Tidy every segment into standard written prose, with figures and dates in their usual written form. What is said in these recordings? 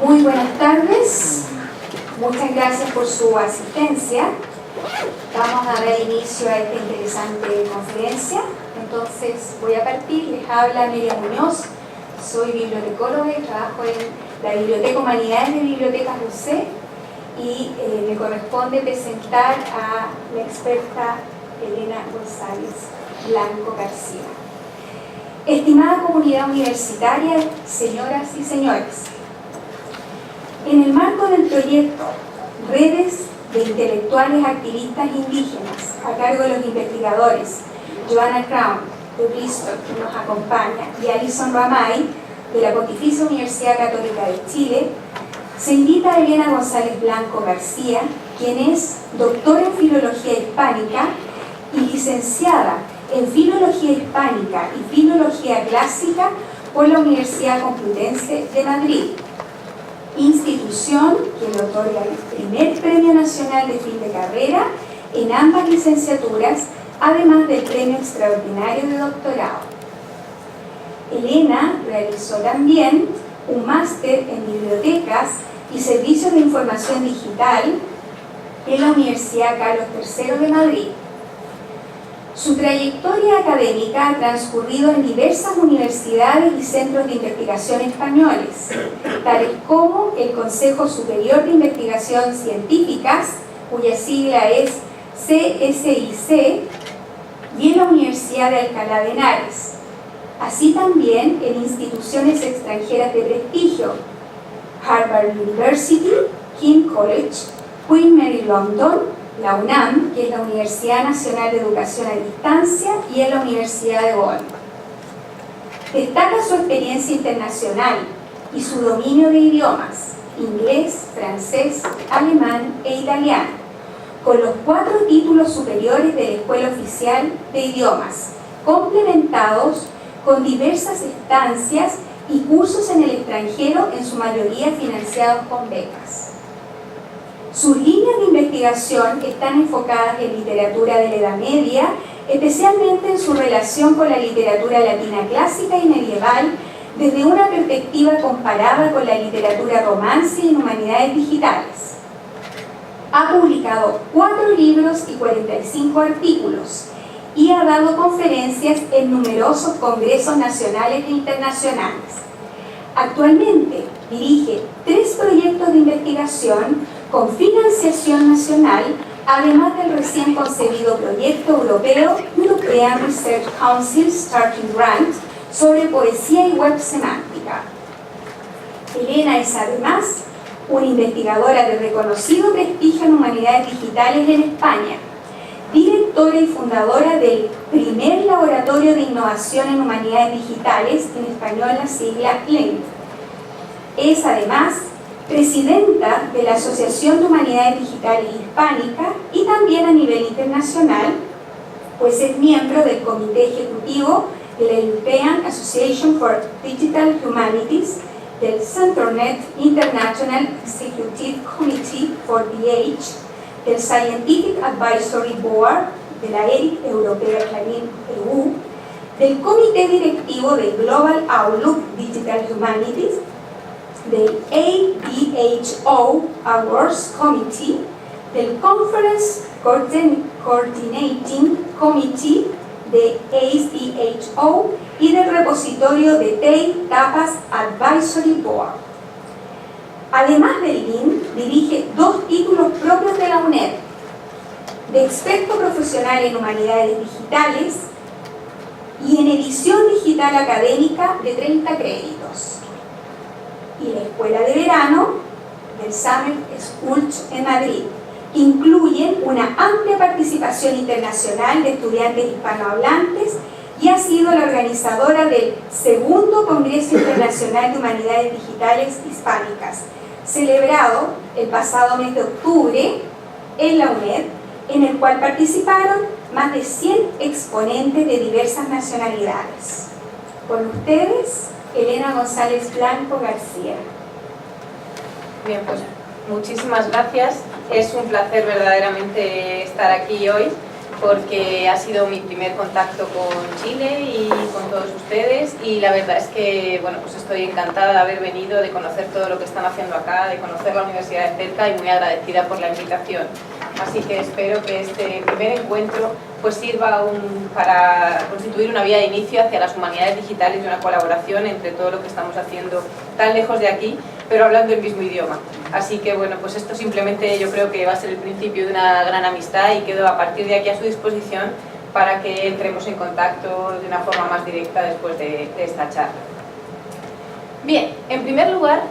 Muy buenas tardes, muchas gracias por su asistencia. Vamos a dar inicio a esta interesante conferencia. Entonces voy a partir, les habla Amelia Muñoz, soy bibliotecóloga y trabajo en la Biblioteca Humanidades de Bibliotecas UC y me corresponde presentar a la experta Elena González Blanco García. Estimada comunidad universitaria, señoras y señores, en el marco del proyecto Redes de Intelectuales Activistas Indígenas, a cargo de los investigadores Joanna Crown de Bristol, que nos acompaña, y Alison Ramay, de la Pontificia Universidad Católica de Chile, se invita a Elena González Blanco García, quien es doctora en Filología Hispánica y licenciada en Filología Hispánica y Filología Clásica por la Universidad Complutense de Madrid, institución que le otorga el primer Premio Nacional de Fin de Carrera en ambas licenciaturas, además del Premio Extraordinario de Doctorado. Elena realizó también un máster en Bibliotecas y Servicios de Información Digital en la Universidad Carlos III de Madrid. Su trayectoria académica ha transcurrido en diversas universidades y centros de investigación españoles, tales como el Consejo Superior de Investigación Científicas, cuya sigla es CSIC, y en la Universidad de Alcalá de Henares, así también en instituciones extranjeras de prestigio, Harvard University, King College, Queen Mary London, la UNAM, que es la Universidad Nacional de Educación a Distancia, y en la Universidad de Bonn. Destaca su experiencia internacional y su dominio de idiomas, inglés, francés, alemán e italiano, con los 4 títulos superiores de la Escuela Oficial de Idiomas, complementados con diversas estancias y cursos en el extranjero, en su mayoría financiados con becas. Sus líneas de investigación están enfocadas en literatura de la Edad Media, especialmente en su relación con la literatura latina clásica y medieval, desde una perspectiva comparada con la literatura romance y en humanidades digitales. Ha publicado 4 libros y 45 artículos y ha dado conferencias en numerosos congresos nacionales e internacionales. Actualmente dirige 3 proyectos de investigación con financiación nacional, además del recién concebido proyecto europeo European Research Council Starting Grant sobre poesía y web semántica. Elena es además una investigadora de reconocido prestigio en humanidades digitales en España, directora y fundadora del primer laboratorio de innovación en humanidades digitales, en español la sigla LENT. Es además presidenta de la Asociación de Humanidades Digitales Hispánica y también a nivel internacional, pues es miembro del Comité Ejecutivo de la European Association for Digital Humanities, del CenterNet International Executive Committee for the Age, del Scientific Advisory Board de la ERIC Europea Clarín EU, del Comité Directivo de Global Outlook Digital Humanities, del ADHO Awards Committee, del Conference Coordinating Committee de ADHO y del repositorio de TAPAS Advisory Board. Además del LIN, dirige 2 títulos propios de la UNED, de experto profesional en humanidades digitales y en edición digital académica de 30 créditos, y la Escuela de Verano del Summer School en Madrid, que incluyen una amplia participación internacional de estudiantes hispanohablantes y ha sido la organizadora del segundo Congreso Internacional de Humanidades Digitales Hispánicas, celebrado el pasado mes de octubre en la UNED, en el cual participaron más de 100 exponentes de diversas nacionalidades. Con ustedes, Elena González Blanco García. Bien, pues muchísimas gracias. Es un placer verdaderamente estar aquí hoy. porque ha sido mi primer contacto con Chile y con todos ustedes, y la verdad es que bueno, pues estoy encantada de haber venido, de conocer todo lo que están haciendo acá, de conocer la universidad de cerca y muy agradecida por la invitación. Así que espero que este primer encuentro pues sirva para constituir una vía de inicio hacia las humanidades digitales y una colaboración entre todo lo que estamos haciendo tan lejos de aquí, pero hablando el mismo idioma. Así que bueno, pues esto simplemente yo creo que va a ser el principio de una gran amistad, y quedo a partir de aquí a su disposición para que entremos en contacto de una forma más directa después de esta charla. Bien, en primer lugar,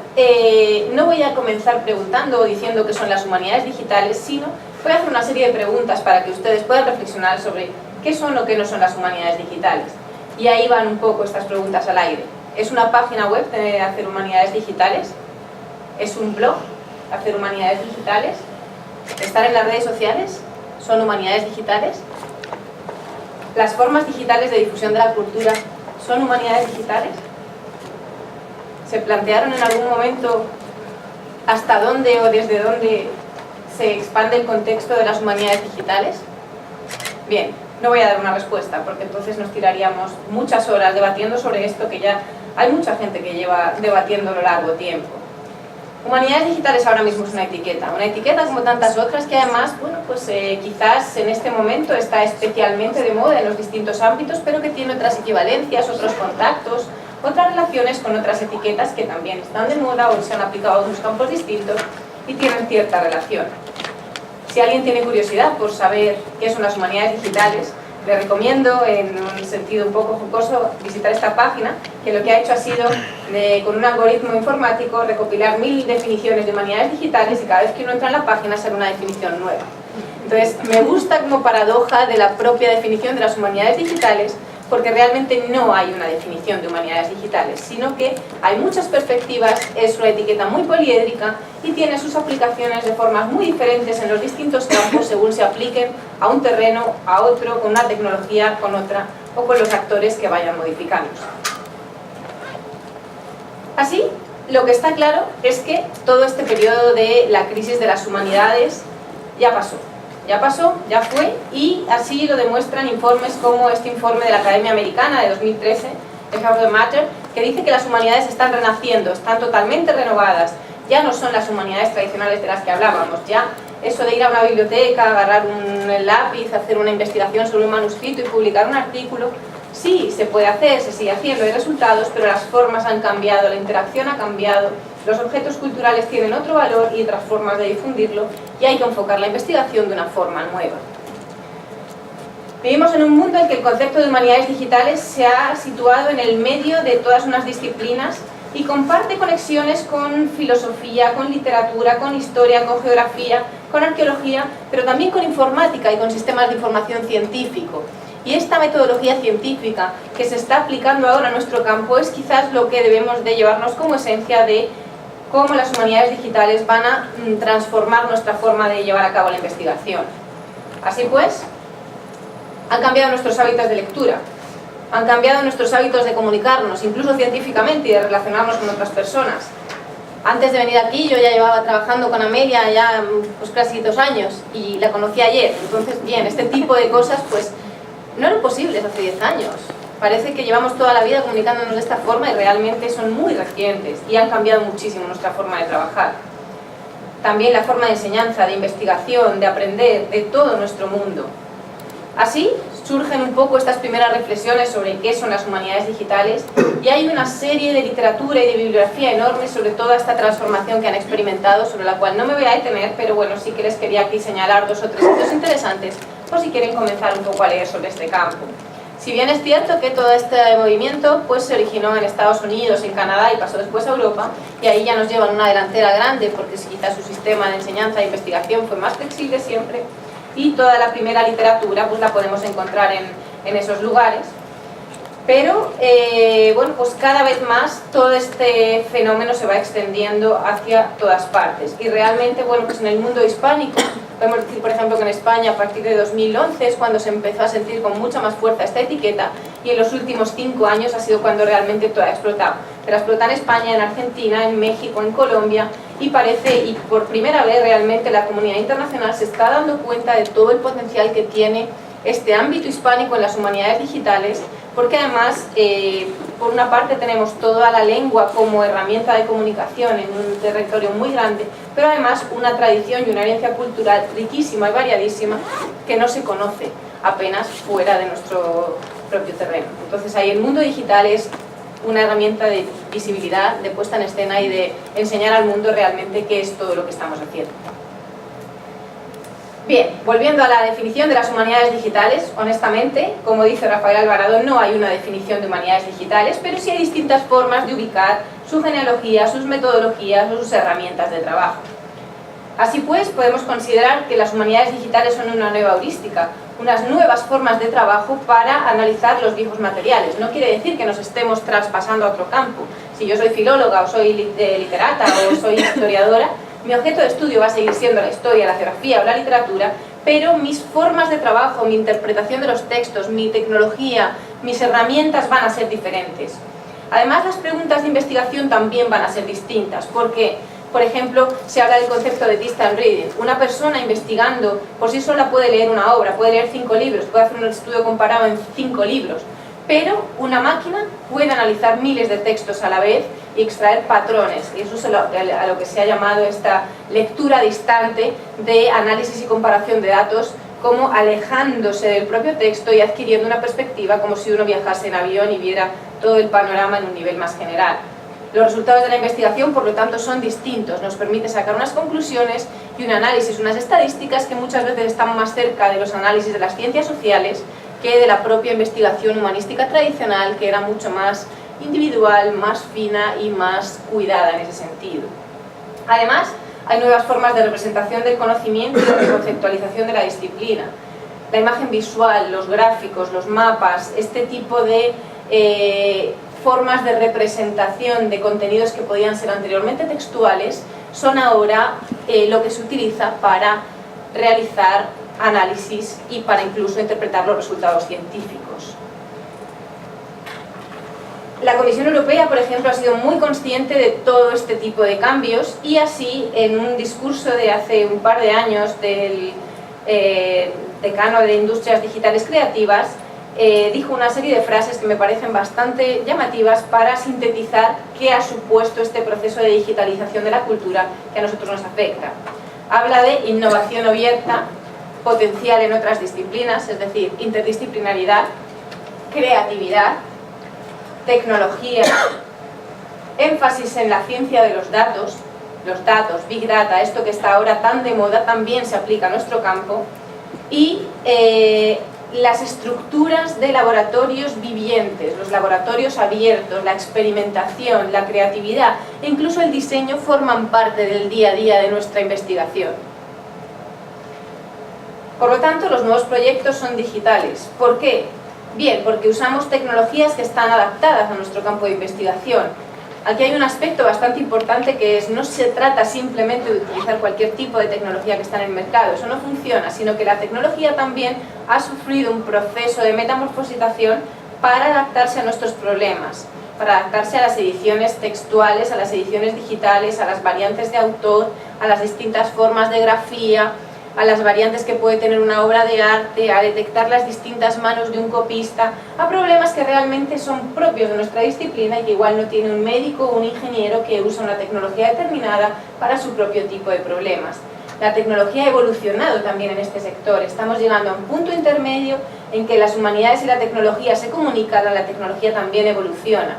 no voy a comenzar preguntando o diciendo qué son las humanidades digitales, sino voy a hacer una serie de preguntas para que ustedes puedan reflexionar sobre qué son o qué no son las humanidades digitales. Y ahí van un poco estas preguntas al aire. ¿Es una página web de Hacer Humanidades Digitales? ¿Es un blog, Hacer Humanidades Digitales? ¿Estar en las redes sociales? ¿Son humanidades digitales? ¿Las formas digitales de difusión de la cultura son humanidades digitales? ¿Se plantearon en algún momento hasta dónde o desde dónde se expande el contexto de las humanidades digitales? Bien, no voy a dar una respuesta porque entonces nos tiraríamos muchas horas debatiendo sobre esto, que ya hay mucha gente que lleva debatiéndolo largo tiempo. Humanidades digitales ahora mismo es una etiqueta como tantas otras, que además, bueno, pues quizás en este momento está especialmente de moda en los distintos ámbitos, pero que tiene otras equivalencias, otros contactos, otras relaciones con otras etiquetas que también están de moda o se han aplicado a otros campos distintos y tienen cierta relación. Si alguien tiene curiosidad por saber qué son las humanidades digitales, le recomiendo, en un sentido un poco jocoso, visitar esta página, que lo que ha hecho ha sido, con un algoritmo informático, recopilar 1000 definiciones de humanidades digitales, y cada vez que uno entra en la página sale una definición nueva. Entonces, me gusta como paradoja de la propia definición de las humanidades digitales, porque realmente no hay una definición de humanidades digitales, sino que hay muchas perspectivas, es una etiqueta muy poliédrica y tiene sus aplicaciones de formas muy diferentes en los distintos campos según se apliquen a un terreno, a otro, con una tecnología, con otra, o con los actores que vayan modificándose. Así, lo que está claro es que todo este periodo de la crisis de las humanidades ya pasó, ya fue, y así lo demuestran informes como este informe de la Academia Americana de 2013, el How the Matter, que dice que las humanidades están renaciendo, están totalmente renovadas, ya no son las humanidades tradicionales de las que hablábamos, ya eso de ir a una biblioteca, agarrar un lápiz, hacer una investigación sobre un manuscrito y publicar un artículo, sí, se puede hacer, se sigue haciendo, hay resultados, pero las formas han cambiado, la interacción ha cambiado, los objetos culturales tienen otro valor y otras formas de difundirlo, y hay que enfocar la investigación de una forma nueva. Vivimos en un mundo en que el concepto de humanidades digitales se ha situado en el medio de todas unas disciplinas y comparte conexiones con filosofía, con literatura, con historia, con geografía, con arqueología, pero también con informática y con sistemas de información científico. Y esta metodología científica que se está aplicando ahora a nuestro campo es quizás lo que debemos de llevarnos como esencia de cómo las humanidades digitales van a transformar nuestra forma de llevar a cabo la investigación. Así pues, han cambiado nuestros hábitos de lectura, han cambiado nuestros hábitos de comunicarnos, incluso científicamente, y de relacionarnos con otras personas. Antes de venir aquí yo ya llevaba trabajando con Amelia ya pues casi 2 años y la conocí ayer. Entonces, bien, este tipo de cosas pues no eran posibles hace 10 años. Parece que llevamos toda la vida comunicándonos de esta forma y realmente son muy recientes y han cambiado muchísimo nuestra forma de trabajar. También la forma de enseñanza, de investigación, de aprender, de todo nuestro mundo. Así surgen un poco estas primeras reflexiones sobre qué son las humanidades digitales, y hay una serie de literatura y de bibliografía enorme sobre toda esta transformación que han experimentado, sobre la cual no me voy a detener, pero bueno, sí que les quería aquí señalar 2 o 3 sitios interesantes por si quieren comenzar un poco a leer sobre este campo. Si bien es cierto que todo este movimiento pues, se originó en Estados Unidos, en Canadá y pasó después a Europa, y ahí ya nos llevan una delantera grande porque quizás su sistema de enseñanza e investigación fue más flexible siempre, y toda la primera literatura pues, la podemos encontrar en esos lugares. Pero bueno, pues cada vez más todo este fenómeno se va extendiendo hacia todas partes, y realmente bueno, pues en el mundo hispánico podemos decir por ejemplo que en España a partir de 2011 es cuando se empezó a sentir con mucha más fuerza esta etiqueta, y en los últimos 5 años ha sido cuando realmente todo ha explotado. Pero explota en España, en Argentina, en México, en Colombia, y parece, y por primera vez realmente la comunidad internacional se está dando cuenta de todo el potencial que tiene este ámbito hispánico en las humanidades digitales, porque además, por una parte tenemos toda la lengua como herramienta de comunicación en un territorio muy grande, pero además una tradición y una herencia cultural riquísima y variadísima que no se conoce apenas fuera de nuestro propio terreno. Entonces ahí el mundo digital es una herramienta de visibilidad, de puesta en escena y de enseñar al mundo realmente qué es todo lo que estamos haciendo. Bien, volviendo a la definición de las humanidades digitales, honestamente, como dice Rafael Alvarado, no hay una definición de humanidades digitales, pero sí hay distintas formas de ubicar su genealogía, sus metodologías o sus herramientas de trabajo. Así pues, podemos considerar que las humanidades digitales son una nueva heurística, unas nuevas formas de trabajo para analizar los viejos materiales. No quiere decir que nos estemos traspasando a otro campo. Si yo soy filóloga o soy literata o soy historiadora, mi objeto de estudio va a seguir siendo la historia, la geografía o la literatura, pero mis formas de trabajo, mi interpretación de los textos, mi tecnología, mis herramientas van a ser diferentes. Además, las preguntas de investigación también van a ser distintas, porque, por ejemplo, se habla del concepto de distant reading. Una persona investigando por sí sola puede leer una obra, puede leer 5 libros, puede hacer un estudio comparado en 5 libros, pero una máquina puede analizar miles de textos a la vez y extraer patrones, y eso es a lo que se ha llamado esta lectura distante de análisis y comparación de datos, como alejándose del propio texto y adquiriendo una perspectiva como si uno viajase en avión y viera todo el panorama en un nivel más general. Los resultados de la investigación, por lo tanto, son distintos, nos permite sacar unas conclusiones y un análisis, unas estadísticas que muchas veces están más cerca de los análisis de las ciencias sociales que de la propia investigación humanística tradicional, que era mucho más individual, más fina y más cuidada en ese sentido. Además, hay nuevas formas de representación del conocimiento y de conceptualización de la disciplina. La imagen visual, los gráficos, los mapas, este tipo de formas de representación de contenidos que podían ser anteriormente textuales, son ahora lo que se utiliza para realizar análisis y para incluso interpretar los resultados científicos. La Comisión Europea, por ejemplo, ha sido muy consciente de todo este tipo de cambios y así, en un discurso de hace un par de años del decano de Industrias Digitales Creativas, dijo una serie de frases que me parecen bastante llamativas para sintetizar qué ha supuesto este proceso de digitalización de la cultura que a nosotros nos afecta. Habla de innovación abierta, potencial en otras disciplinas, es decir, interdisciplinaridad, creatividad, tecnología, énfasis en la ciencia de los datos, Big Data, esto que está ahora tan de moda, también se aplica a nuestro campo, y las estructuras de laboratorios vivientes, los laboratorios abiertos, la experimentación, la creatividad e incluso el diseño forman parte del día a día de nuestra investigación. Por lo tanto, los nuevos proyectos son digitales. ¿Por qué? Bien, porque usamos tecnologías que están adaptadas a nuestro campo de investigación. Aquí hay un aspecto bastante importante que es, no se trata simplemente de utilizar cualquier tipo de tecnología que está en el mercado, eso no funciona, sino que la tecnología también ha sufrido un proceso de metamorfosización para adaptarse a nuestros problemas, para adaptarse a las ediciones textuales, a las ediciones digitales, a las variantes de autor, a las distintas formas de grafía, a las variantes que puede tener una obra de arte, a detectar las distintas manos de un copista, a problemas que realmente son propios de nuestra disciplina y que igual no tiene un médico o un ingeniero que usa una tecnología determinada para su propio tipo de problemas. La tecnología ha evolucionado también en este sector, estamos llegando a un punto intermedio en que las humanidades y la tecnología se comunican, la tecnología también evoluciona.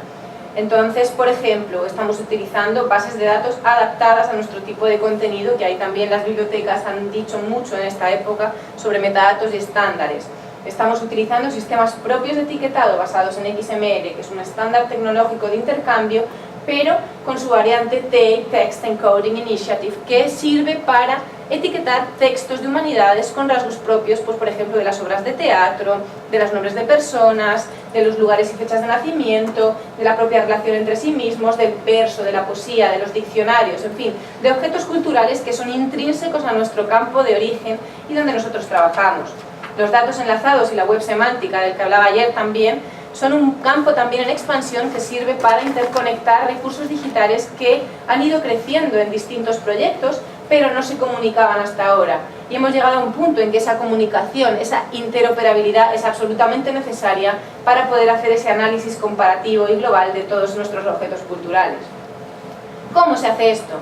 Entonces, por ejemplo, estamos utilizando bases de datos adaptadas a nuestro tipo de contenido, que ahí también las bibliotecas han dicho mucho en esta época sobre metadatos y estándares. Estamos utilizando sistemas propios de etiquetado basados en XML, que es un estándar tecnológico de intercambio, pero con su variante TEI, Text Encoding Initiative, que sirve para etiquetar textos de humanidades con rasgos propios, pues por ejemplo de las obras de teatro, de los nombres de personas, de los lugares y fechas de nacimiento, de la propia relación entre sí mismos, del verso, de la poesía, de los diccionarios, en fin, de objetos culturales que son intrínsecos a nuestro campo de origen y donde nosotros trabajamos. Los datos enlazados y la web semántica, del que hablaba ayer también, son un campo también en expansión que sirve para interconectar recursos digitales que han ido creciendo en distintos proyectos, pero no se comunicaban hasta ahora. Y hemos llegado a un punto en que esa comunicación, esa interoperabilidad es absolutamente necesaria para poder hacer ese análisis comparativo y global de todos nuestros objetos culturales. ¿Cómo se hace esto?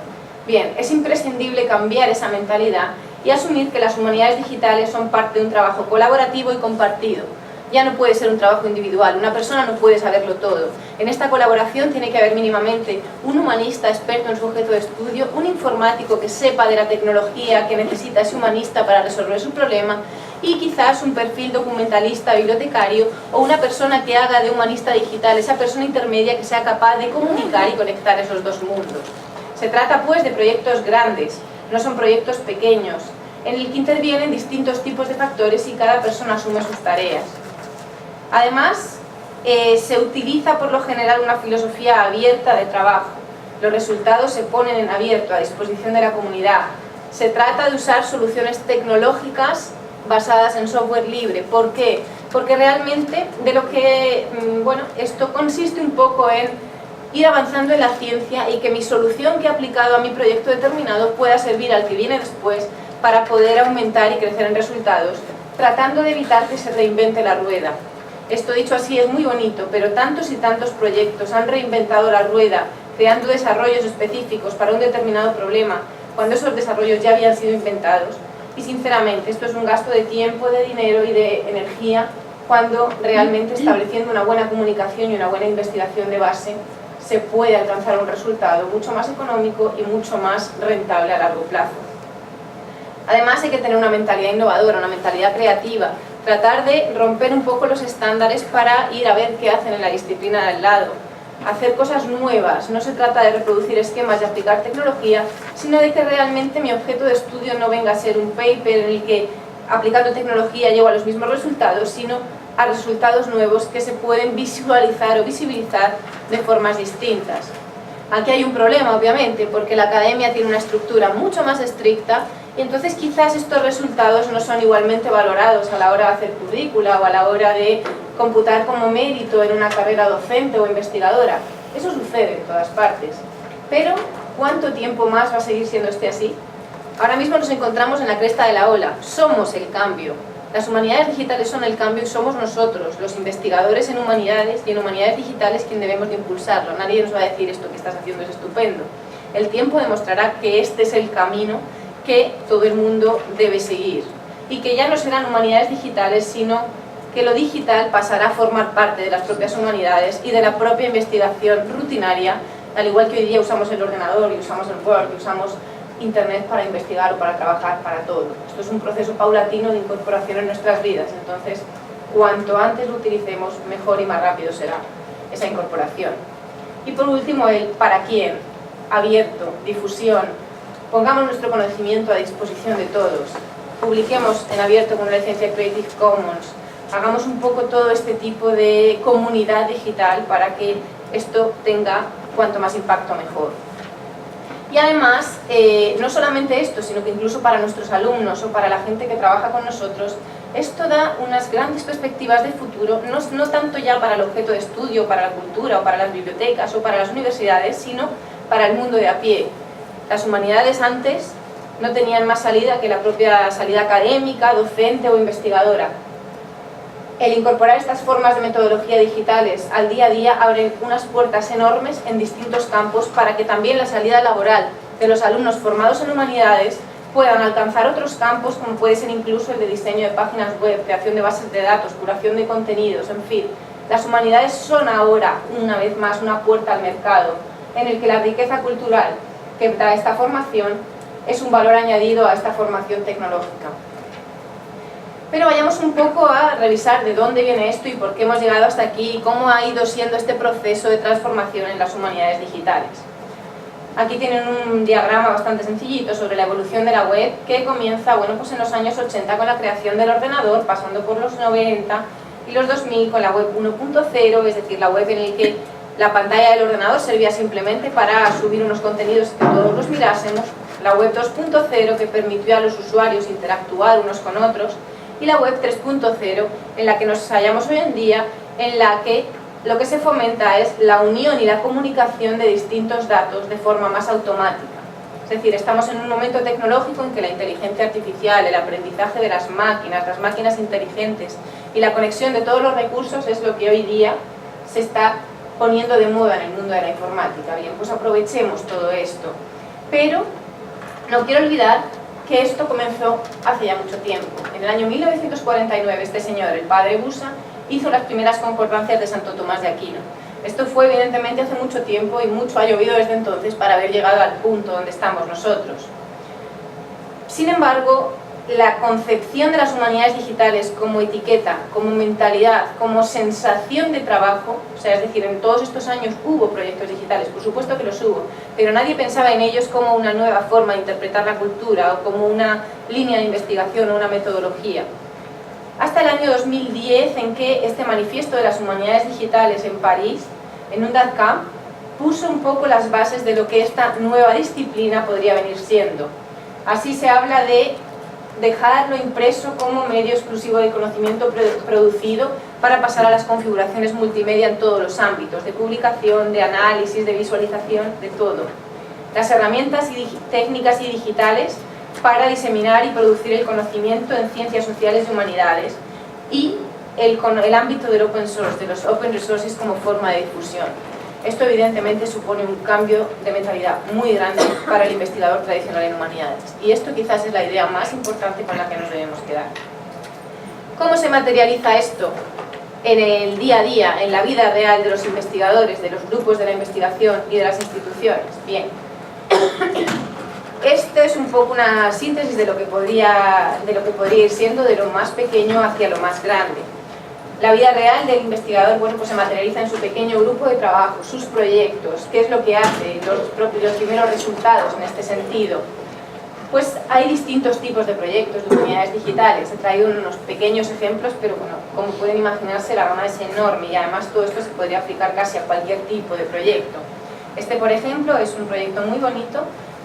Bien, es imprescindible cambiar esa mentalidad y asumir que las humanidades digitales son parte de un trabajo colaborativo y compartido. Ya no puede ser un trabajo individual, una persona no puede saberlo todo. En esta colaboración tiene que haber mínimamente un humanista experto en su objeto de estudio, un informático que sepa de la tecnología que necesita ese humanista para resolver su problema y quizás un perfil documentalista, bibliotecario o una persona que haga de humanista digital, esa persona intermedia que sea capaz de comunicar y conectar esos dos mundos. Se trata pues de proyectos grandes, no son proyectos pequeños, en el que intervienen distintos tipos de factores y cada persona asume sus tareas. Además, se utiliza por lo general una filosofía abierta de trabajo. Los resultados se ponen en abierto, a disposición de la comunidad. Se trata de usar soluciones tecnológicas basadas en software libre. ¿Por qué? Porque realmente esto consiste un poco en ir avanzando en la ciencia y que mi solución que he aplicado a mi proyecto determinado pueda servir al que viene después para poder aumentar y crecer en resultados, tratando de evitar que se reinvente la rueda. Esto dicho así es muy bonito, pero tantos y tantos proyectos han reinventado la rueda, creando desarrollos específicos para un determinado problema, cuando esos desarrollos ya habían sido inventados. Y sinceramente, esto es un gasto de tiempo, de dinero y de energía, cuando realmente estableciendo una buena comunicación y una buena investigación de base se puede alcanzar un resultado mucho más económico y mucho más rentable a largo plazo. Además hay que tener una mentalidad innovadora, una mentalidad creativa, tratar de romper un poco los estándares para ir a ver qué hacen en la disciplina de al lado, hacer cosas nuevas. No se trata de reproducir esquemas y aplicar tecnología, sino de que realmente mi objeto de estudio no venga a ser un paper en el que aplicando tecnología llego a los mismos resultados, sino a resultados nuevos que se pueden visualizar o visibilizar de formas distintas. Aquí hay un problema, obviamente, porque la academia tiene una estructura mucho más estricta y entonces quizás estos resultados no son igualmente valorados a la hora de hacer currícula o a la hora de computar como mérito en una carrera docente o investigadora. Eso sucede en todas partes. Pero, ¿cuánto tiempo más va a seguir siendo así? Ahora mismo nos encontramos en la cresta de la ola. Somos el cambio. Las humanidades digitales son el cambio y somos nosotros, los investigadores en humanidades y en humanidades digitales, quien debemos de impulsarlo. Nadie nos va a decir esto que estás haciendo es estupendo. El tiempo demostrará que este es el camino que todo el mundo debe seguir y que ya no serán humanidades digitales, sino que lo digital pasará a formar parte de las propias humanidades y de la propia investigación rutinaria, al igual que hoy día usamos el ordenador y usamos el Word y usamos Internet para investigar o para trabajar, para todo. Esto es un proceso paulatino de incorporación en nuestras vidas, entonces cuanto antes lo utilicemos, mejor y más rápido será esa incorporación. Y por último, el para quién, abierto, difusión. Pongamos nuestro conocimiento a disposición de todos, publiquemos en abierto con una licencia Creative Commons, hagamos un poco todo este tipo de comunidad digital para que esto tenga cuanto más impacto mejor. Y además, no solamente esto, sino que incluso para nuestros alumnos o para la gente que trabaja con nosotros, esto da unas grandes perspectivas de futuro, no tanto ya para el objeto de estudio, para la cultura o para las bibliotecas o para las universidades, sino para el mundo de a pie. Las humanidades antes no tenían más salida que la propia salida académica, docente o investigadora. El incorporar estas formas de metodología digitales al día a día abre unas puertas enormes en distintos campos para que también la salida laboral de los alumnos formados en humanidades puedan alcanzar otros campos, como puede ser incluso el de diseño de páginas web, creación de bases de datos, curación de contenidos, en fin. Las humanidades son ahora, una vez más, una puerta al mercado, en el que la riqueza cultural que da esta formación es un valor añadido a esta formación tecnológica. Pero vayamos un poco a revisar de dónde viene esto y por qué hemos llegado hasta aquí y cómo ha ido siendo este proceso de transformación en las humanidades digitales. Aquí tienen un diagrama bastante sencillito sobre la evolución de la web que comienza pues en los años 80 con la creación del ordenador, pasando por los 90 y los 2000 con la web 1.0, es decir, la web en la que la pantalla del ordenador servía simplemente para subir unos contenidos que todos los mirásemos, la web 2.0 que permitió a los usuarios interactuar unos con otros, y la web 3.0 en la que nos hallamos hoy en día, en la que lo que se fomenta es la unión y la comunicación de distintos datos de forma más automática. Es decir, estamos en un momento tecnológico en que la inteligencia artificial, el aprendizaje de las máquinas inteligentes y la conexión de todos los recursos es lo que hoy día se está poniendo de moda en el mundo de la informática. Bien, pues aprovechemos todo esto. Pero no quiero olvidar que esto comenzó hace ya mucho tiempo. En el año 1949 este señor, el padre Busa, hizo las primeras concordancias de Santo Tomás de Aquino. Esto fue evidentemente hace mucho tiempo y mucho ha llovido desde entonces para haber llegado al punto donde estamos nosotros. Sin embargo, la concepción de las humanidades digitales como etiqueta, como mentalidad, como sensación de trabajo, o sea, es decir, en todos estos años hubo proyectos digitales, por supuesto que los hubo, pero nadie pensaba en ellos como una nueva forma de interpretar la cultura o como una línea de investigación o una metodología. Hasta el año 2010, en que este manifiesto de las humanidades digitales en París, en un DATCAM, puso un poco las bases de lo que esta nueva disciplina podría venir siendo. Así se habla de dejar lo impreso como medio exclusivo de conocimiento producido para pasar a las configuraciones multimedia en todos los ámbitos, de publicación, de análisis, de visualización, de todo. Las herramientas técnicas y digitales para diseminar y producir el conocimiento en ciencias sociales y humanidades y el ámbito del open source, de los open resources como forma de difusión. Esto evidentemente supone un cambio de mentalidad muy grande para el investigador tradicional en humanidades. Y esto quizás es la idea más importante con la que nos debemos quedar. ¿Cómo se materializa esto en el día a día, en la vida real de los investigadores, de los grupos de la investigación y de las instituciones? Bien, esto es un poco una síntesis de lo que podría ir siendo de lo más pequeño hacia lo más grande. La vida real del investigador, bueno, pues se materializa en su pequeño grupo de trabajo, sus proyectos, qué es lo que hace, los primeros resultados en este sentido. Pues hay distintos tipos de proyectos de humanidades digitales. He traído unos pequeños ejemplos, pero bueno, como pueden imaginarse, la gama es enorme y además todo esto se podría aplicar casi a cualquier tipo de proyecto. Este, por ejemplo, es un proyecto muy bonito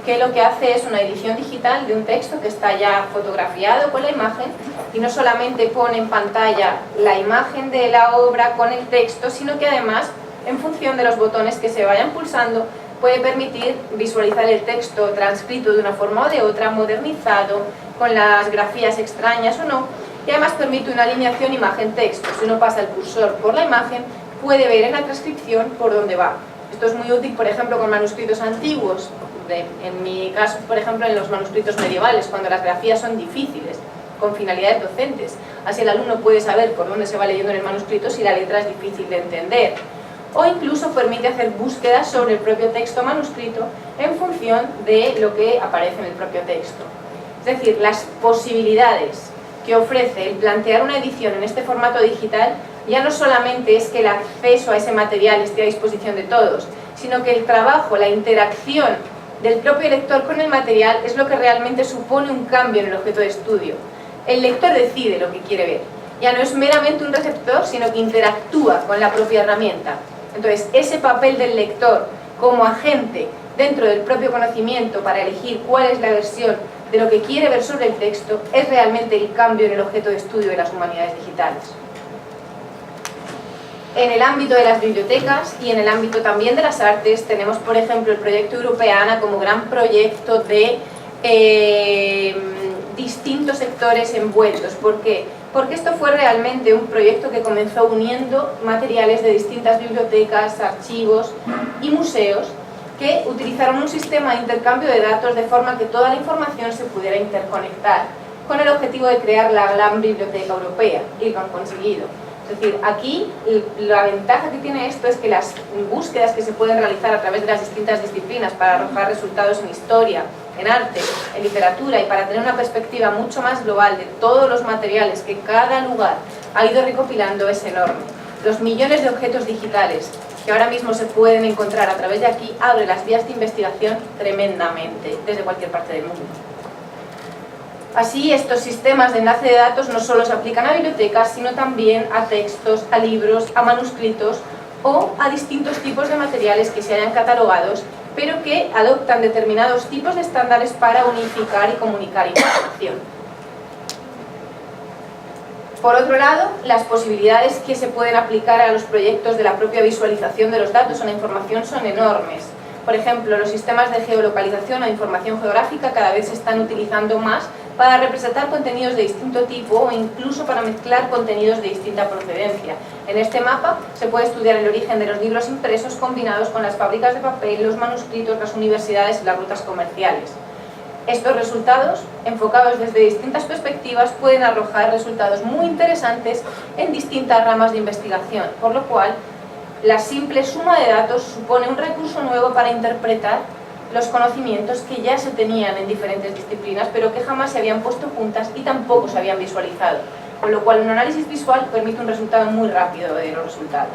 que lo que hace es una edición digital de un texto que está ya fotografiado con la imagen y no solamente pone en pantalla la imagen de la obra con el texto, sino que además, en función de los botones que se vayan pulsando, puede permitir visualizar el texto transcrito de una forma o de otra, modernizado, con las grafías extrañas o no, y además permite una alineación imagen-texto. Si uno pasa el cursor por la imagen, puede ver en la transcripción por dónde va. Esto es muy útil, por ejemplo, con manuscritos antiguos. En mi caso, por ejemplo, en los manuscritos medievales, cuando las grafías son difíciles, con finalidades docentes. Así el alumno puede saber por dónde se va leyendo en el manuscrito si la letra es difícil de entender. O incluso permite hacer búsquedas sobre el propio texto manuscrito en función de lo que aparece en el propio texto. Es decir, las posibilidades que ofrece el plantear una edición en este formato digital ya no solamente es que el acceso a ese material esté a disposición de todos, sino que el trabajo, la interacción del propio lector con el material es lo que realmente supone un cambio en el objeto de estudio. El lector decide lo que quiere ver. Ya no es meramente un receptor, sino que interactúa con la propia herramienta. Entonces, ese papel del lector como agente dentro del propio conocimiento para elegir cuál es la versión de lo que quiere ver sobre el texto es realmente el cambio en el objeto de estudio de las humanidades digitales. En el ámbito de las bibliotecas y en el ámbito también de las artes tenemos, por ejemplo, el proyecto Europeana como gran proyecto de distintos sectores envueltos. ¿Por qué? Porque esto fue realmente un proyecto que comenzó uniendo materiales de distintas bibliotecas, archivos y museos que utilizaron un sistema de intercambio de datos de forma que toda la información se pudiera interconectar con el objetivo de crear la gran biblioteca europea, y lo han conseguido. Es decir, aquí la ventaja que tiene esto es que las búsquedas que se pueden realizar a través de las distintas disciplinas para arrojar resultados en historia, en arte, en literatura y para tener una perspectiva mucho más global de todos los materiales que cada lugar ha ido recopilando es enorme. Los millones de objetos digitales que ahora mismo se pueden encontrar a través de aquí abre las vías de investigación tremendamente desde cualquier parte del mundo. Así, estos sistemas de enlace de datos no solo se aplican a bibliotecas, sino también a textos, a libros, a manuscritos o a distintos tipos de materiales que se hayan catalogados, pero que adoptan determinados tipos de estándares para unificar y comunicar información. Por otro lado, las posibilidades que se pueden aplicar a los proyectos de la propia visualización de los datos o la información son enormes. Por ejemplo, los sistemas de geolocalización o información geográfica cada vez se están utilizando más para representar contenidos de distinto tipo o incluso para mezclar contenidos de distinta procedencia. En este mapa se puede estudiar el origen de los libros impresos combinados con las fábricas de papel, los manuscritos, las universidades y las rutas comerciales. Estos resultados, enfocados desde distintas perspectivas, pueden arrojar resultados muy interesantes en distintas ramas de investigación, por lo cual la simple suma de datos supone un recurso nuevo para interpretar los conocimientos que ya se tenían en diferentes disciplinas, pero que jamás se habían puesto juntas y tampoco se habían visualizado, con lo cual un análisis visual permite un resultado muy rápido de los resultados.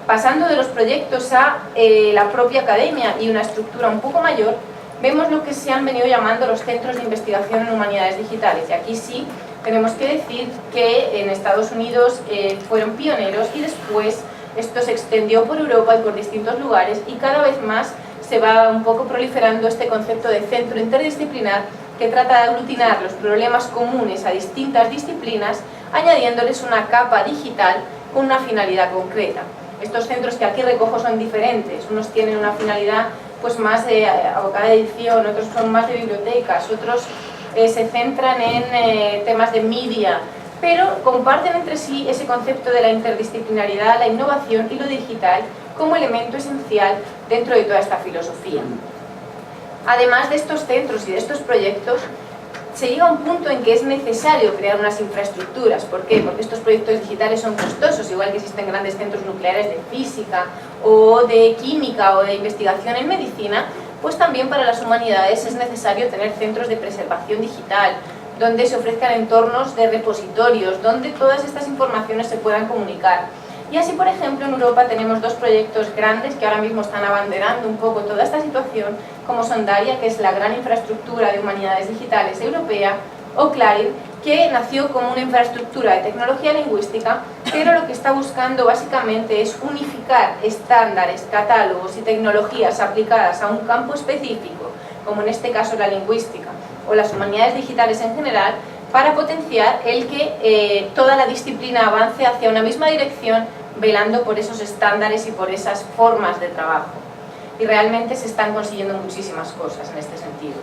Pasando de los proyectos a la propia academia y una estructura un poco mayor, vemos lo que se han venido llamando los centros de investigación en humanidades digitales, y aquí sí tenemos que decir que en Estados Unidos fueron pioneros y después esto se extendió por Europa y por distintos lugares, y cada vez más se va un poco proliferando este concepto de centro interdisciplinar que trata de aglutinar los problemas comunes a distintas disciplinas, añadiéndoles una capa digital con una finalidad concreta. Estos centros que aquí recojo son diferentes, unos tienen una finalidad pues más abocada a edición, otros son más de bibliotecas, otros se centran en temas de media, pero comparten entre sí ese concepto de la interdisciplinaridad, la innovación y lo digital como elemento esencial dentro de toda esta filosofía. Además de estos centros y de estos proyectos, se llega a un punto en que es necesario crear unas infraestructuras. ¿Por qué? Porque estos proyectos digitales son costosos, igual que existen grandes centros nucleares de física o de química o de investigación en medicina, pues también para las humanidades es necesario tener centros de preservación digital, donde se ofrezcan entornos de repositorios, donde todas estas informaciones se puedan comunicar. Y así, por ejemplo, en Europa tenemos dos proyectos grandes que ahora mismo están abanderando un poco toda esta situación, como son Daria, que es la gran infraestructura de humanidades digitales europea, o Clarin, que nació como una infraestructura de tecnología lingüística, pero lo que está buscando básicamente es unificar estándares, catálogos y tecnologías aplicadas a un campo específico, como en este caso la lingüística o las humanidades digitales en general, para potenciar el que toda la disciplina avance hacia una misma dirección, velando por esos estándares y por esas formas de trabajo. Y realmente se están consiguiendo muchísimas cosas en este sentido.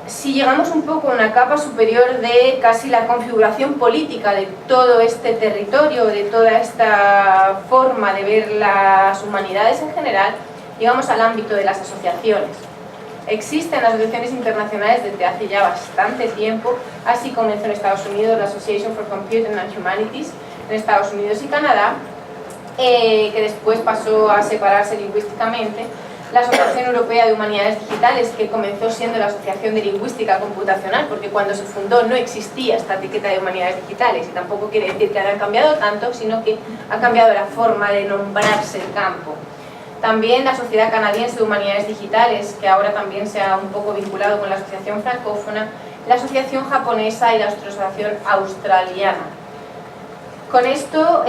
Si llegamos un poco a una capa superior de casi la configuración política de todo este territorio, de toda esta forma de ver las humanidades en general, llegamos al ámbito de las asociaciones. Existen asociaciones internacionales desde hace ya bastante tiempo, así comenzó en Estados Unidos la Association for Computing and Humanities, en Estados Unidos y Canadá, que después pasó a separarse lingüísticamente, la Asociación Europea de Humanidades Digitales, que comenzó siendo la Asociación de Lingüística Computacional, porque cuando se fundó no existía esta etiqueta de humanidades digitales, y tampoco quiere decir que hayan cambiado tanto, sino que ha cambiado la forma de nombrarse el campo. También la Sociedad Canadiense de Humanidades Digitales, que ahora también se ha un poco vinculado con la Asociación Francófona, la Asociación Japonesa y la Asociación Australiana. Con esto,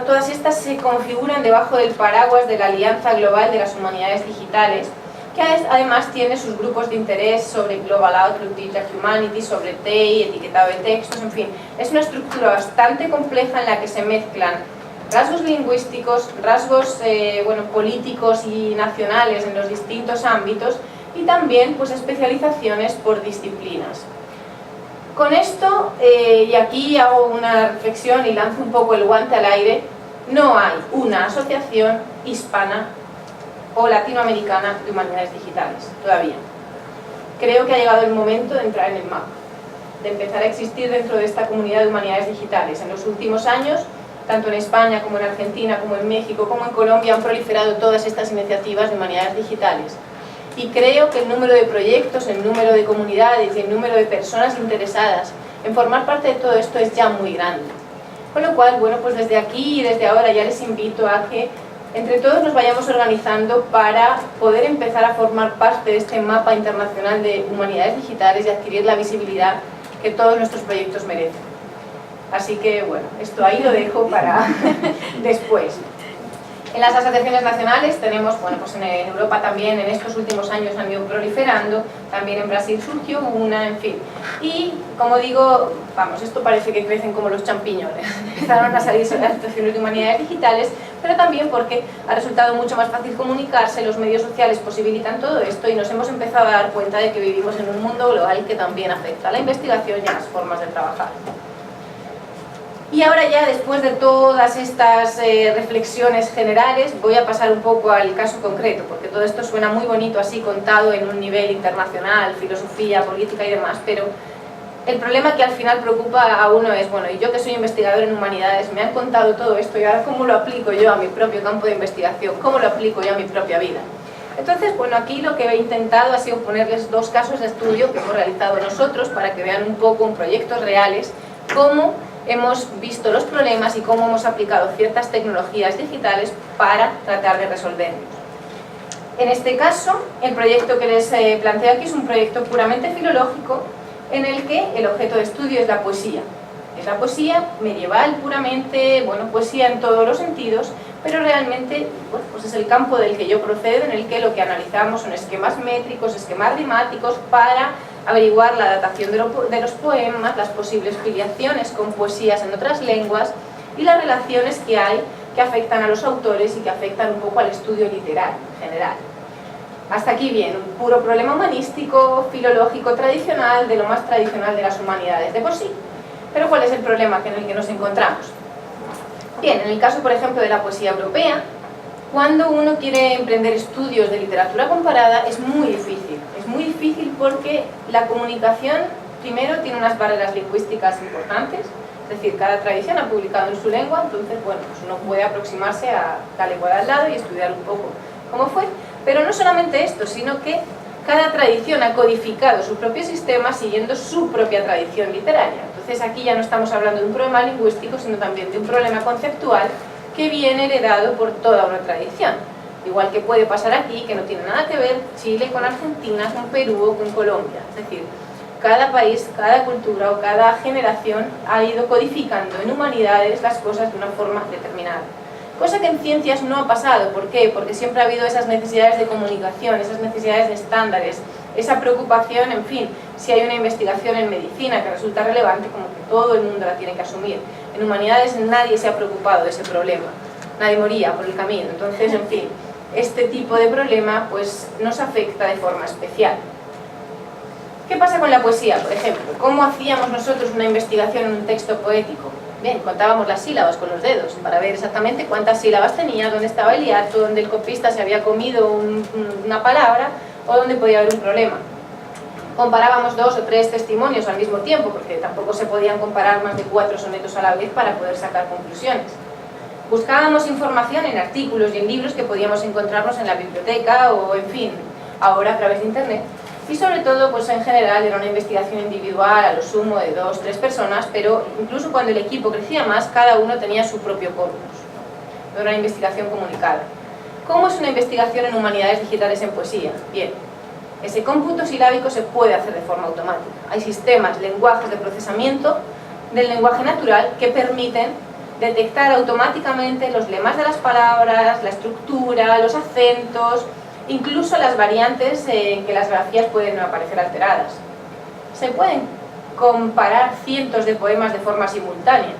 todas estas se configuran debajo del paraguas de la Alianza Global de las Humanidades Digitales, que además tiene sus grupos de interés sobre Global Outlook, Digital Humanities, sobre TEI, etiquetado de textos, en fin. Es una estructura bastante compleja en la que se mezclan rasgos lingüísticos, rasgos políticos y nacionales en los distintos ámbitos, y también pues, especializaciones por disciplinas. Con esto, y aquí hago una reflexión y lanzo un poco el guante al aire, no hay una asociación hispana o latinoamericana de humanidades digitales, todavía. Creo que ha llegado el momento de entrar en el mapa, de empezar a existir dentro de esta comunidad de humanidades digitales. En los últimos años, tanto en España como en Argentina, como en México, como en Colombia, han proliferado todas estas iniciativas de humanidades digitales. Y creo que el número de proyectos, el número de comunidades y el número de personas interesadas en formar parte de todo esto es ya muy grande. Con lo cual, pues desde aquí y desde ahora ya les invito a que entre todos nos vayamos organizando para poder empezar a formar parte de este mapa internacional de humanidades digitales y adquirir la visibilidad que todos nuestros proyectos merecen. Así que, esto ahí lo dejo para después. En las asociaciones nacionales tenemos, bueno, pues en Europa también en estos últimos años han ido proliferando, también en Brasil surgió una, en fin. Y como digo, vamos, esto parece que crecen como los champiñones. Empezaron a salir sobre las asociaciones de humanidades digitales, pero también porque ha resultado mucho más fácil comunicarse, los medios sociales posibilitan todo esto y nos hemos empezado a dar cuenta de que vivimos en un mundo global que también afecta a la investigación y a las formas de trabajar. Y ahora ya, después de todas estas reflexiones generales, voy a pasar un poco al caso concreto, porque todo esto suena muy bonito así contado en un nivel internacional, filosofía, política y demás, pero el problema que al final preocupa a uno es, bueno, y yo que soy investigador en humanidades, me han contado todo esto y ahora ¿cómo lo aplico yo a mi propio campo de investigación? ¿Cómo lo aplico yo a mi propia vida? Entonces, bueno, aquí lo que he intentado ha sido ponerles dos casos de estudio que hemos realizado nosotros para que vean un poco en proyectos reales cómo hemos visto los problemas y cómo hemos aplicado ciertas tecnologías digitales para tratar de resolverlos. En este caso, el proyecto que les planteo aquí es un proyecto puramente filológico en el que el objeto de estudio es la poesía. Es la poesía medieval puramente, bueno, poesía en todos los sentidos, pero realmente bueno, pues es el campo del que yo procedo, en el que lo que analizamos son esquemas métricos, esquemas rimáticos para averiguar la datación de los poemas, las posibles filiaciones con poesías en otras lenguas y las relaciones que hay que afectan a los autores y que afectan un poco al estudio literario en general. Hasta aquí bien, un puro problema humanístico, filológico tradicional, de lo más tradicional de las humanidades de por sí. Pero ¿cuál es el problema en el que nos encontramos? Bien, en el caso por ejemplo de la poesía europea, cuando uno quiere emprender estudios de literatura comparada es muy difícil. Es muy difícil porque la comunicación, primero, tiene unas barreras lingüísticas importantes, es decir, cada tradición ha publicado en su lengua, entonces, bueno, pues uno puede aproximarse a la lengua de al lado y estudiar un poco cómo fue. Pero no solamente esto, sino que cada tradición ha codificado su propio sistema siguiendo su propia tradición literaria. Entonces aquí ya no estamos hablando de un problema lingüístico, sino también de un problema conceptual que viene heredado por toda una tradición. Igual que puede pasar aquí, que no tiene nada que ver Chile con Argentina, con Perú o con Colombia. Es decir, cada país, cada cultura o cada generación ha ido codificando en humanidades las cosas de una forma determinada. Cosa que en ciencias no ha pasado. ¿Por qué? Porque siempre ha habido esas necesidades de comunicación, esas necesidades de estándares, esa preocupación, en fin, si hay una investigación en medicina que resulta relevante, como que todo el mundo la tiene que asumir. En humanidades nadie se ha preocupado de ese problema, nadie moría por el camino. Entonces, en fin, este tipo de problema pues nos afecta de forma especial. ¿Qué pasa con la poesía, por ejemplo? ¿Cómo hacíamos nosotros una investigación en un texto poético? Bien, contábamos las sílabas con los dedos para ver exactamente cuántas sílabas tenía, dónde estaba el hiato, dónde el copista se había comido una palabra o dónde podía haber un problema. Comparábamos 2 o 3 testimonios al mismo tiempo, porque tampoco se podían comparar más de 4 sonetos a la vez para poder sacar conclusiones. Buscábamos información en artículos y en libros que podíamos encontrarnos en la biblioteca o, en fin, ahora a través de internet. Y sobre todo, pues en general era una investigación individual, a lo sumo de 2 o 3 personas, pero incluso cuando el equipo crecía más, cada uno tenía su propio corpus. No era una investigación comunicada. ¿Cómo es una investigación en humanidades digitales en poesía? Bien, ese cómputo silábico se puede hacer de forma automática. Hay sistemas, lenguajes de procesamiento del lenguaje natural que permiten detectar automáticamente los lemas de las palabras, la estructura, los acentos, incluso las variantes en que las grafías pueden aparecer alteradas. Se pueden comparar cientos de poemas de forma simultánea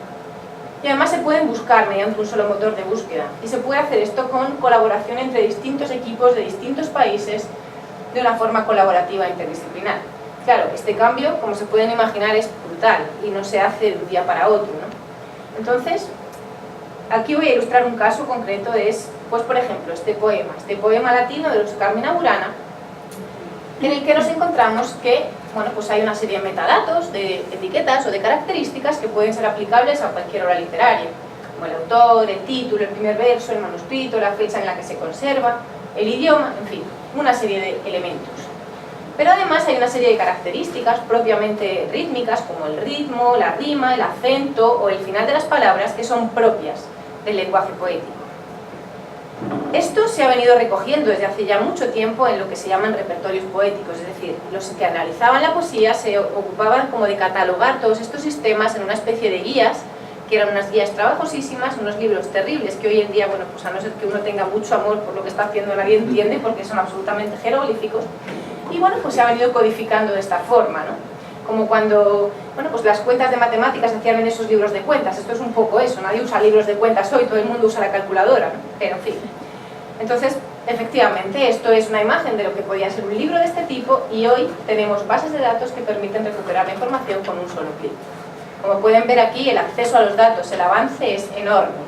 y además se pueden buscar mediante un solo motor de búsqueda y se puede hacer esto con colaboración entre distintos equipos de distintos países de una forma colaborativa e interdisciplinar. Claro, este cambio, como se pueden imaginar, es brutal y no se hace de un día para otro, ¿no? Entonces, aquí voy a ilustrar un caso concreto, pues por ejemplo, este poema latino de los Carmina Burana, en el que nos encontramos que, bueno, pues hay una serie de metadatos, de etiquetas o de características que pueden ser aplicables a cualquier obra literaria, como el autor, el título, el primer verso, el manuscrito, la fecha en la que se conserva, el idioma, en fin, una serie de elementos. Pero además hay una serie de características propiamente rítmicas, como el ritmo, la rima, el acento o el final de las palabras, que son propias del lenguaje poético. Esto se ha venido recogiendo desde hace ya mucho tiempo en lo que se llaman repertorios poéticos, es decir, los que analizaban la poesía se ocupaban como de catalogar todos estos sistemas en una especie de guías que eran unas guías trabajosísimas, unos libros terribles que hoy en día, bueno, pues a no ser que uno tenga mucho amor por lo que está haciendo, nadie entiende porque son absolutamente jeroglíficos, y bueno, pues se ha venido codificando de esta forma, ¿no? Como cuando, bueno, pues las cuentas de matemáticas se hacían en esos libros de cuentas, esto es un poco eso, nadie usa libros de cuentas hoy, todo el mundo usa la calculadora, ¿no? Pero en fin. Entonces, efectivamente, esto es una imagen de lo que podía ser un libro de este tipo y hoy tenemos bases de datos que permiten recuperar la información con un solo clic. Como pueden ver aquí, el acceso a los datos, el avance es enorme.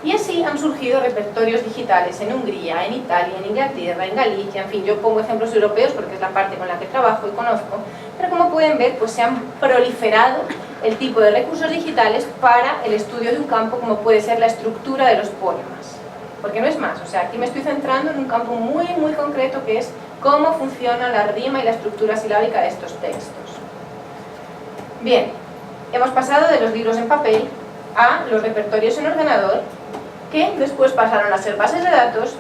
Y así han surgido repertorios digitales en Hungría, en Italia, en Inglaterra, en Galicia, en fin, yo pongo ejemplos europeos porque es la parte con la que trabajo y conozco, pero como pueden ver, pues se han proliferado el tipo de recursos digitales para el estudio de un campo como puede ser la estructura de los poemas. Porque no es más, o sea, aquí me estoy centrando en un campo muy, muy concreto que es cómo funciona la rima y la estructura silábica de estos textos. Bien, hemos pasado de los libros en papel a los repertorios en ordenador, que después pasaron a ser bases de datos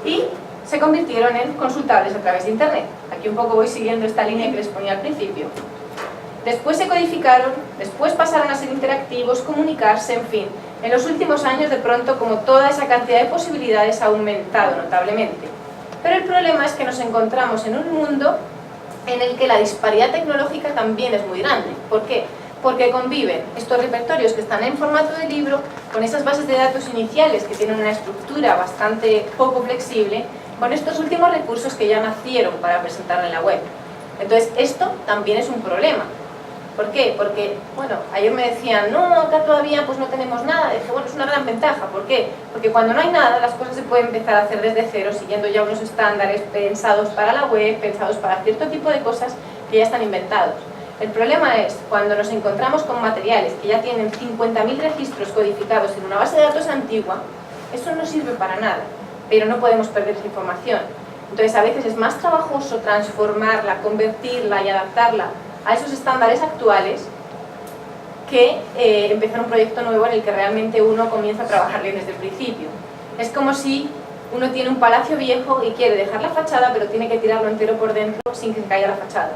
y se convirtieron en consultables a través de Internet. Aquí un poco voy siguiendo esta línea que les ponía al principio. Después se codificaron, después pasaron a ser interactivos, comunicarse, en fin. En los últimos años, de pronto, como toda esa cantidad de posibilidades ha aumentado notablemente. Pero el problema es que nos encontramos en un mundo en el que la disparidad tecnológica también es muy grande. ¿Por qué? Porque conviven estos repertorios que están en formato de libro con esas bases de datos iniciales que tienen una estructura bastante poco flexible, con estos últimos recursos que ya nacieron para presentar en la web. Entonces, esto también es un problema. ¿Por qué? Porque, bueno, ayer me decían, no, acá todavía pues no tenemos nada. Y dije, bueno, es una gran ventaja. ¿Por qué? Porque cuando no hay nada, las cosas se pueden empezar a hacer desde cero, siguiendo ya unos estándares pensados para la web, pensados para cierto tipo de cosas que ya están inventados. El problema es cuando nos encontramos con materiales que ya tienen 50.000 registros codificados en una base de datos antigua, eso no sirve para nada, pero no podemos perder esa información. Entonces, a veces es más trabajoso transformarla, convertirla y adaptarla a esos estándares actuales que empezar un proyecto nuevo en el que realmente uno comienza a trabajar bien desde el principio. Es como si uno tiene un palacio viejo y quiere dejar la fachada, pero tiene que tirarlo entero por dentro sin que se caiga la fachada.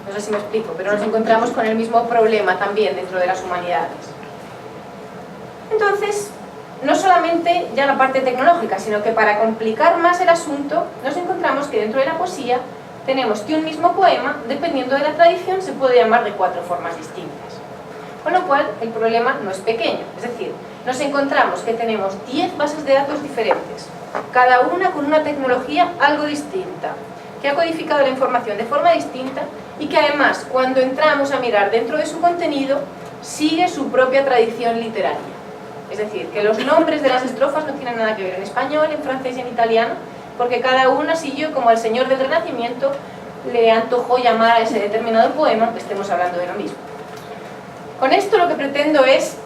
No sé si me explico, pero nos encontramos con el mismo problema también dentro de las humanidades. Entonces, no solamente ya la parte tecnológica, sino que para complicar más el asunto, nos encontramos que dentro de la poesía tenemos que un mismo poema, dependiendo de la tradición, se puede llamar de 4 formas distintas. Con lo cual, el problema no es pequeño. Es decir, nos encontramos que tenemos 10 bases de datos diferentes, cada una con una tecnología algo distinta, que ha codificado la información de forma distinta y que además, cuando entramos a mirar dentro de su contenido, sigue su propia tradición literaria. Es decir, que los nombres de las estrofas no tienen nada que ver en español, en francés y en italiano, porque cada una siguió como al señor del Renacimiento le antojó llamar a ese determinado poema, que estemos hablando de lo mismo. Con esto lo que pretendo es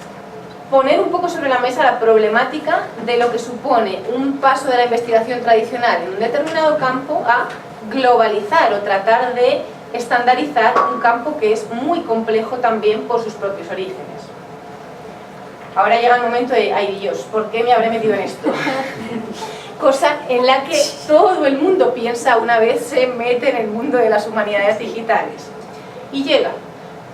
poner un poco sobre la mesa la problemática de lo que supone un paso de la investigación tradicional en un determinado campo a globalizar o tratar de estandarizar un campo que es muy complejo también por sus propios orígenes. Ahora llega el momento de, ay Dios, ¿por qué me habré metido en esto? Cosa en la que todo el mundo piensa una vez se mete en el mundo de las humanidades digitales. Y llega.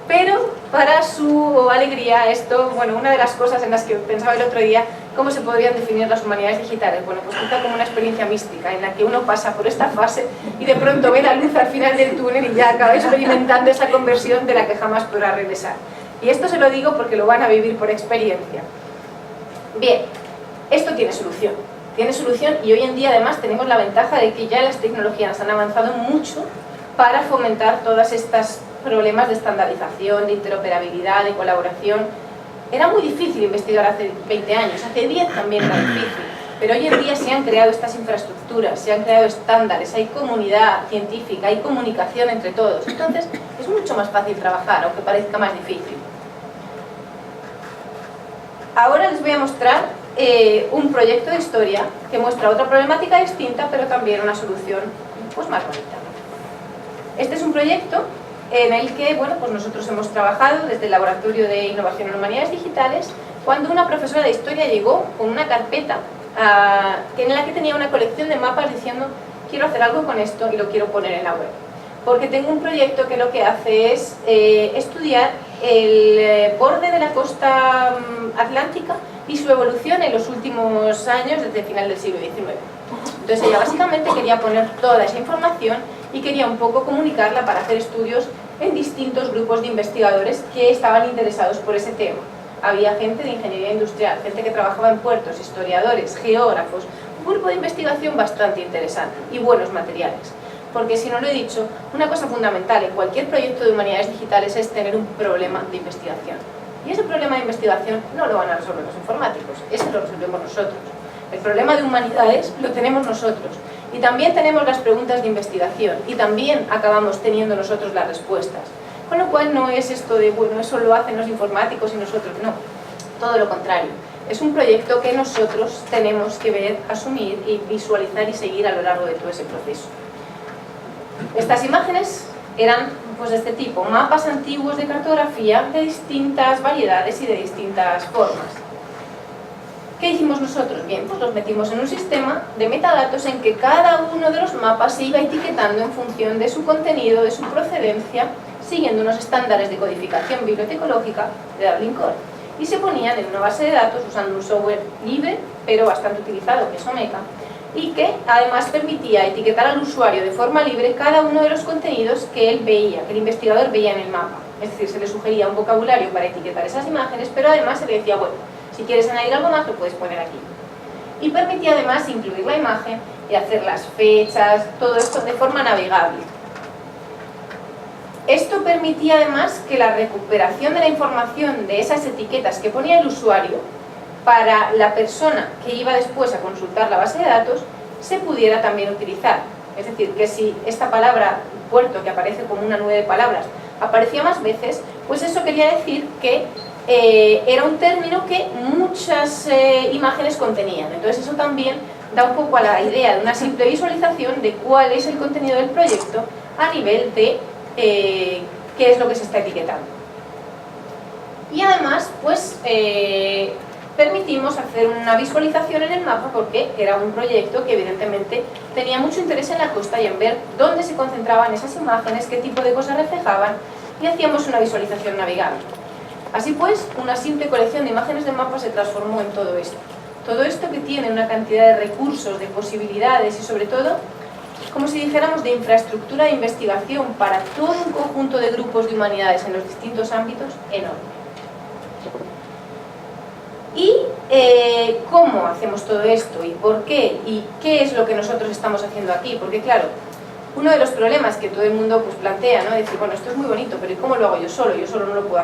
Pero para su alegría esto, bueno, una de las cosas en las que pensaba el otro día, ¿cómo se podrían definir las humanidades digitales? Bueno, pues quizá como una experiencia mística en la que uno pasa por esta fase y de pronto ve la luz al final del túnel y ya acaba experimentando esa conversión de la que jamás podrá regresar. Y esto se lo digo porque lo van a vivir por experiencia. Bien, esto tiene solución. Tiene solución y hoy en día además tenemos la ventaja de que ya las tecnologías han avanzado mucho para fomentar todas estas problemas de estandarización, de interoperabilidad, de colaboración. Era muy difícil investigar hace 20 años, hace 10 también era difícil, pero hoy en día se han creado estas infraestructuras, se han creado estándares, hay comunidad científica, hay comunicación entre todos, entonces es mucho más fácil trabajar, aunque parezca más difícil. Ahora les voy a mostrar un proyecto de historia que muestra otra problemática distinta, pero también una solución pues, más bonita. Este es un proyecto en el que bueno, pues nosotros hemos trabajado desde el Laboratorio de Innovación en Humanidades Digitales, cuando una profesora de historia llegó con una carpeta en la que tenía una colección de mapas diciendo quiero hacer algo con esto y lo quiero poner en la web. porque tengo un proyecto que lo que hace es estudiar el borde de la costa atlántica y su evolución en los últimos años desde el final del siglo XIX. Entonces ella básicamente quería poner toda esa información y quería un poco comunicarla para hacer estudios en distintos grupos de investigadores que estaban interesados por ese tema. Había gente de ingeniería industrial, gente que trabajaba en puertos, historiadores, geógrafos, un grupo de investigación bastante interesante y buenos materiales. Porque, si no lo he dicho, una cosa fundamental en cualquier proyecto de humanidades digitales es tener un problema de investigación. Y ese problema de investigación no lo van a resolver los informáticos, ese lo resolvemos nosotros. El problema de humanidades lo tenemos nosotros. Y también tenemos las preguntas de investigación y también acabamos teniendo nosotros las respuestas. Con lo cual no es esto de, bueno, eso lo hacen los informáticos y nosotros no. Todo lo contrario. Es un proyecto que nosotros tenemos que ver, asumir y visualizar y seguir a lo largo de todo ese proceso. Estas imágenes eran pues, de este tipo, mapas antiguos de cartografía de distintas variedades y de distintas formas. ¿Qué hicimos nosotros? Bien, pues los metimos en un sistema de metadatos en que cada uno de los mapas se iba etiquetando en función de su contenido, de su procedencia, siguiendo unos estándares de codificación bibliotecológica de Dublin Core. Y se ponían en una base de datos usando un software libre, pero bastante utilizado, que es Omeka, y que además permitía etiquetar al usuario de forma libre cada uno de los contenidos que él veía, que el investigador veía en el mapa. Es decir, se le sugería un vocabulario para etiquetar esas imágenes, pero además se le decía, bueno, si quieres añadir algo más, lo puedes poner aquí. Y permitía además incluir la imagen y hacer las fechas, todo esto de forma navegable. Esto permitía además que la recuperación de la información de esas etiquetas que ponía el usuario para la persona que iba después a consultar la base de datos se pudiera también utilizar. Es decir, que si esta palabra puerto, que aparece como una nube de palabras, aparecía más veces, pues eso quería decir que era un término que muchas imágenes contenían. Entonces eso también da un poco a la idea de una simple visualización de cuál es el contenido del proyecto a nivel de qué es lo que se está etiquetando. Y además, pues permitimos hacer una visualización en el mapa porque era un proyecto que evidentemente tenía mucho interés en la costa y en ver dónde se concentraban esas imágenes, qué tipo de cosas reflejaban, y hacíamos una visualización navegable. Así pues, una simple colección de imágenes de mapas se transformó en todo esto. Todo esto que tiene una cantidad de recursos, de posibilidades y sobre todo, como si dijéramos, de infraestructura de investigación para todo un conjunto de grupos de humanidades en los distintos ámbitos, enorme. ¿Y cómo hacemos todo esto? ¿Y por qué? ¿Y qué es lo que nosotros estamos haciendo aquí? Porque claro, uno de los problemas que todo el mundo pues, plantea, ¿no? Es decir, bueno, esto es muy bonito, pero ¿y cómo lo hago yo solo? Yo solo no lo puedo hacer.